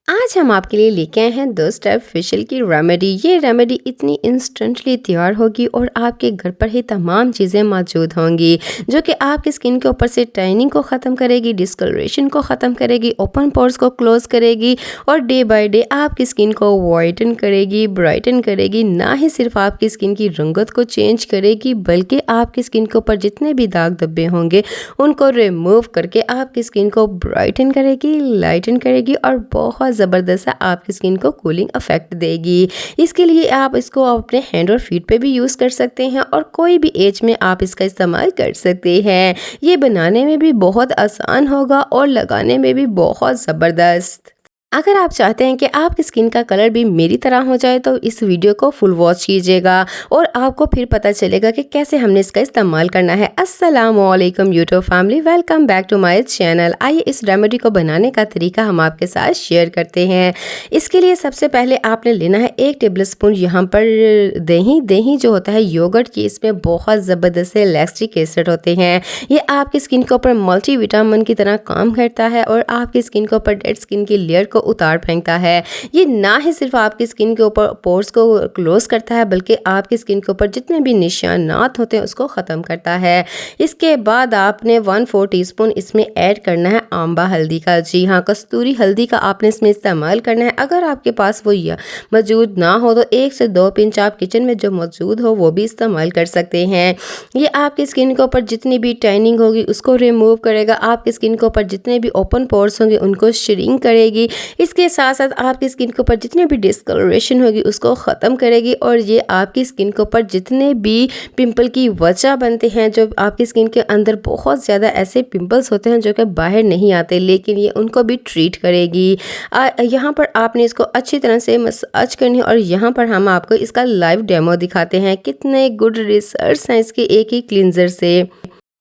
आज हम आपके लिए लेके आए हैं 2 स्टेप फेशियल की रेमेडी। ये रेमेडी इतनी इंस्टेंटली तैयार होगी और आपके घर पर ही तमाम चीज़ें मौजूद होंगी जो कि आपकी स्किन के ऊपर से टैनिंग को ख़त्म करेगी, डिस्कलरेशन को ख़त्म करेगी, ओपन पोर्स को क्लोज करेगी और डे बाय डे आपकी स्किन को वाइटन करेगी, ब्राइटन करेगी। ना ही सिर्फ आपकी स्किन की रंगत को चेंज करेगी बल्कि आपकी स्किन के ऊपर जितने भी दाग धब्बे होंगे उनको रिमूव करके आपकी स्किन को ब्राइटन करेगी, लाइटन करेगी और बहुत ज़बरदस्त सा आपकी स्किन को कूलिंग इफेक्ट देगी। इसके लिए आप इसको अपने हैंड और फीट पे भी यूज़ कर सकते हैं और कोई भी एज में आप इसका इस्तेमाल कर सकते हैं। ये बनाने में भी बहुत आसान होगा और लगाने में भी बहुत ज़बरदस्त। अगर आप चाहते हैं कि आपकी स्किन का कलर भी मेरी तरह हो जाए तो इस वीडियो को फुल वॉच कीजिएगा और आपको फिर पता चलेगा कि कैसे हमने इसका इस्तेमाल करना है। अस्सलामुअलैकुम YouTube family, welcome back to my channel. आइए इस रेमेडी को बनाने का तरीका हम आपके साथ शेयर करते हैं। इसके लिए सबसे पहले आपने लेना है 1 टेबल स्पून यहाँ पर दही जो होता है योगर्ट की, इसमें बहुत ज़बरदस्त से लैक्टिक एसिड होते हैं। ये आपकी स्किन के ऊपर मल्टी विटामिन की तरह काम करता है और आपकी स्किन के ऊपर डेड स्किन की लेयर को उतार फेंकता है। ये ना ही सिर्फ आपकी स्किन के ऊपर पोर्स को क्लोज करता है बल्कि आपकी स्किन के ऊपर जितने भी निशानात होते हैं उसको ख़त्म करता है। इसके बाद आपने 1/4 टीस्पून इसमें ऐड करना है आंबा हल्दी का। जी हाँ, कस्तूरी हल्दी का आपने इसमें इस्तेमाल करना है। अगर आपके पास वो मौजूद ना हो तो 1 से 2 पिंच आप किचन में जो मौजूद हो वो भी इस्तेमाल कर सकते हैं। ये आपकी स्किन के ऊपर जितनी भी टैनिंग होगी उसको रिमूव करेगा, आपकी स्किन के ऊपर जितने भी ओपन पोर्स होंगे उनको श्रिंक करेगी। इसके साथ साथ आपकी स्किन के ऊपर जितने भी डिस्कलरेशन होगी उसको ख़त्म करेगी और ये आपकी स्किन के ऊपर जितने भी पिंपल की वजह बनते हैं, जो आपकी स्किन के अंदर बहुत ज़्यादा ऐसे पिंपल्स होते हैं जो कि बाहर नहीं आते लेकिन ये उनको भी ट्रीट करेगी। यहाँ पर आपने इसको अच्छी तरह से मसाज करनी है और यहाँ पर हम आपको इसका लाइव डेमो दिखाते हैं। कितने गुड रिजल्ट्स हैं इसके एक ही क्लींजर से।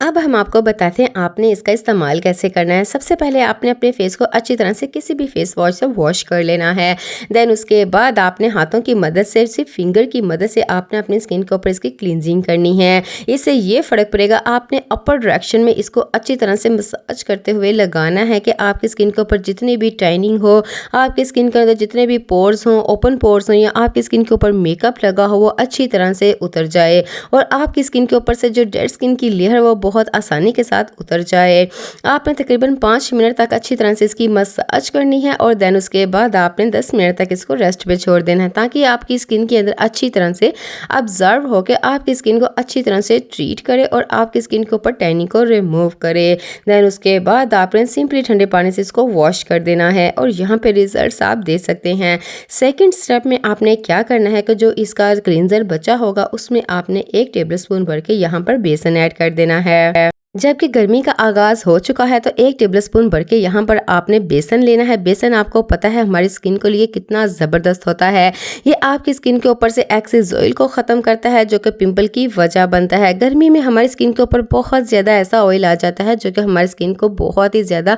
अब हम आपको बताते हैं आपने इसका इस्तेमाल कैसे करना है। सबसे पहले आपने अपने फेस को अच्छी तरह से किसी भी फेस वॉश से वॉश कर लेना है। देन उसके बाद आपने हाथों की मदद से, सिर्फ फिंगर की मदद से आपने अपनी स्किन के ऊपर इसकी क्लींजिंग करनी है। इससे ये फ़र्क पड़ेगा, आपने अपर डायरेक्शन में इसको अच्छी तरह से मसाज करते हुए लगाना है कि आपकी स्किन के ऊपर जितनी भी टाइनिंग हो, आपकी स्किन के अंदर जितने भी पोर्स हों, ओपन पोर्स हों या आपकी स्किन के ऊपर मेकअप लगा हो वो अच्छी तरह से उतर जाए और आपकी स्किन के ऊपर से जो डेड स्किन की लेयर वो बहुत आसानी के साथ उतर जाए। आपने तकरीबन 5 मिनट तक अच्छी तरह से इसकी मसाज करनी है और देन उसके बाद आपने 10 मिनट तक इसको रेस्ट पे छोड़ देना है ताकि आपकी स्किन के अंदर अच्छी तरह से ऑब्जर्व होकर आपकी स्किन को अच्छी तरह से ट्रीट करे और आपकी स्किन के ऊपर टैनिंग को रिमूव करे। देन उसके बाद आपने सिंपली ठंडे पानी से इसको वॉश कर देना है और यहाँ पे रिजल्ट्स आप देख सकते हैं। सेकेंड स्टेप में आपने क्या करना है कि जो इसका क्लींजर बचा होगा उसमें आपने 1 टेबल स्पून भर के यहाँ पर बेसन ऐड कर देना है। जबकि गर्मी का आगाज़ हो चुका है तो 1 टेबल स्पून भर के यहाँ पर आपने बेसन लेना है। बेसन आपको पता है हमारी स्किन के लिए कितना ज़बरदस्त होता है। ये आपकी स्किन के ऊपर से एक्सेस ऑयल को ख़त्म करता है जो कि पिंपल की वजह बनता है। गर्मी में हमारी स्किन के ऊपर बहुत ज़्यादा ऐसा ऑयल आ जाता है जो कि हमारी स्किन को बहुत ही ज़्यादा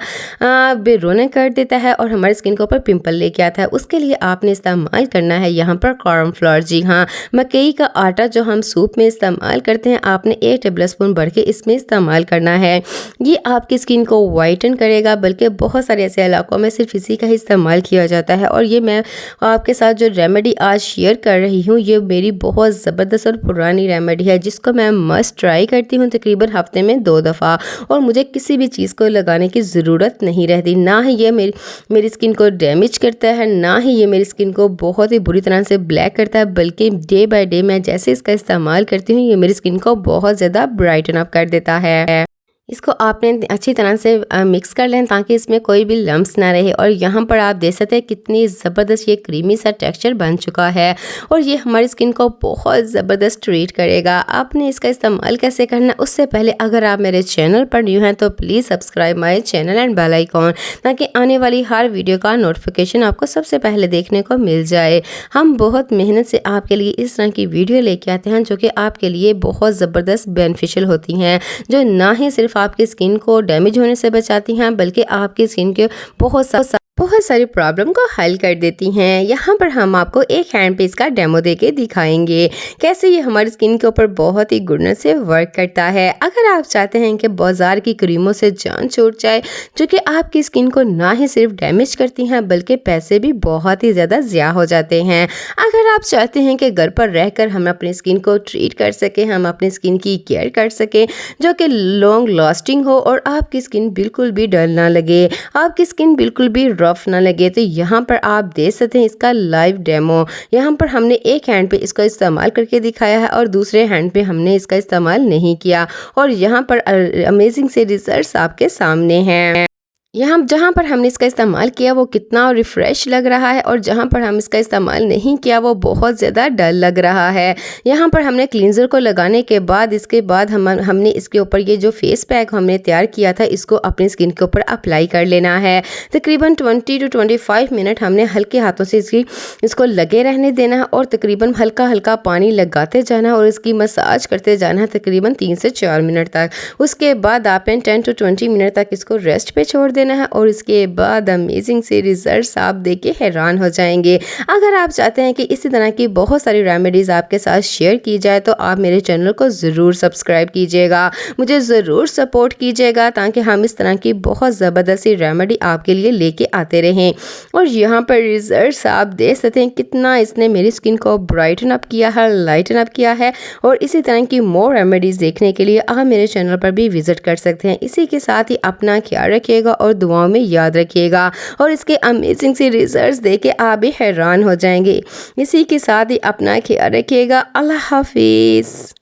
बेरौनक कर देता है और हमारी स्किन के ऊपर पिंपल लेके आता है। उसके लिए आपने इस्तेमाल करना है यहाँ पर कॉर्नफ्लोर। जी हाँ, मकई का आटा जो हम सूप में इस्तेमाल करते हैं, आपने 1 टेबल स्पून भर के इसमें इस्तेमाल करना है। ये आपकी स्किन को वाइटन करेगा, बल्कि बहुत सारे ऐसे इलाकों में सिर्फ इसी का ही इस्तेमाल किया जाता है। और ये मैं आपके साथ जो रेमेडी आज शेयर कर रही हूँ ये मेरी बहुत ज़बरदस्त और पुरानी रेमेडी है जिसको मैं मस्ट ट्राई करती हूँ तकरीबन हफ्ते में 2 दफ़ा और मुझे किसी भी चीज़ को लगाने की ज़रूरत नहीं रहती। ना ही ये मेरी स्किन को डैमेज करता है, ना ही ये मेरी स्किन को बहुत ही बुरी तरह से ब्लैक करता है, बल्कि डे बाय डे मैं जैसे इसका इस्तेमाल करती हूँ ये मेरी स्किन को बहुत ज़्यादा ब्राइटन अप कर देता है। इसको आपने अच्छी तरह से मिक्स कर लें ताकि इसमें कोई भी लम्स ना रहे और यहाँ पर आप देख सकते हैं कितनी ज़बरदस्त ये क्रीमी सा टेक्सचर बन चुका है और ये हमारी स्किन को बहुत ज़बरदस्त ट्रीट करेगा। आपने इसका इस्तेमाल कैसे करना है उससे पहले अगर आप मेरे चैनल पर न्यू हैं तो please subscribe my channel and bell icon ताकि आने वाली हर वीडियो का नोटिफिकेशन आपको सबसे पहले देखने को मिल जाए। हम बहुत मेहनत से आपके लिए इस तरह की वीडियो लेके आते हैं जो कि आपके लिए बहुत ज़बरदस्त बेनिफिशियल होती हैं, जो ना ही सिर्फ आपकी स्किन को डैमेज होने से बचाती हैं बल्कि आपकी स्किन के बहुत बहुत सारी प्रॉब्लम को हल कर देती हैं। यहाँ पर हम आपको एक हैंड पे इसका डेमो देके दिखाएंगे कैसे ये हमारी स्किन के ऊपर बहुत ही गुडनेस से वर्क करता है। अगर आप चाहते हैं कि बाजार की क्रीमों से जान छूट जाए जो कि आपकी स्किन को ना ही सिर्फ डैमेज करती हैं बल्कि पैसे भी बहुत ही ज़्यादा ज़्यादा हो जाते हैं। अगर आप चाहते हैं कि घर पर रहकर हम अपनी स्किन को ट्रीट कर सकें, हम अपनी स्किन की केयर कर सकें जो कि लॉन्ग लास्टिंग हो और आपकी स्किन बिल्कुल भी डल ना लगे, आपकी स्किन बिल्कुल भी रफ ना लगे, तो यहाँ पर आप देख सकते हैं इसका लाइव डेमो। यहाँ पर हमने एक हैंड पे इसका इस्तेमाल करके दिखाया है और दूसरे हैंड पे हमने इसका इस्तेमाल नहीं किया और यहाँ पर अमेजिंग से रिजल्ट्स आपके सामने हैं। यहाँ जहाँ पर हमने इसका इस्तेमाल किया वो कितना रिफ़्रेश लग रहा है और जहाँ पर हम इसका इस्तेमाल नहीं किया वो बहुत ज़्यादा डल लग रहा है। यहाँ पर हमने क्लींजर को लगाने के बाद इसके बाद हमने इसके ऊपर ये जो फेस पैक हमने तैयार किया था इसको अपनी स्किन के ऊपर अप्लाई कर लेना है। तकरीबन 20 to 25 मिनट हमने हल्के हाथों से इसको लगे रहने देना है और तकरीबन हल्का हल्का पानी लगाते जाना है और इसकी मसाज करते जाना है तकरीबन 3 से 4 मिनट तक। उसके बाद आपने 10 to 20 मिनट तक इसको रेस्ट पे छोड़ देना है और इसके बाद अमेजिंग से रिजल्ट्स आप देख के हैरान हो जाएंगे। अगर आप चाहते हैं कि इसी तरह की बहुत सारी रेमेडीज़ आपके साथ शेयर की जाए तो आप मेरे चैनल को ज़रूर सब्सक्राइब कीजिएगा, मुझे ज़रूर सपोर्ट कीजिएगा ताकि हम इस तरह की बहुत ज़बरदस्त रेमेडी आपके लिए लेके आते रहें। और यहाँ पर रिजल्ट्स आप देख सकते हैं कितना इसने मेरी स्किन को ब्राइटन अप किया है, लाइटन अप किया है। और इसी तरह की मोर रेमेडीज़ देखने के लिए आप मेरे चैनल पर भी विजिट कर सकते हैं। इसी के साथ ही अपना ख्याल रखिएगा और दुआओं में याद रखिएगा और इसके अमेजिंग से रिजल्ट्स देख के आप भी हैरान हो जाएंगे। इसी के साथ ही अपना ख्याल रखिएगा। अल्लाह हाफिज़।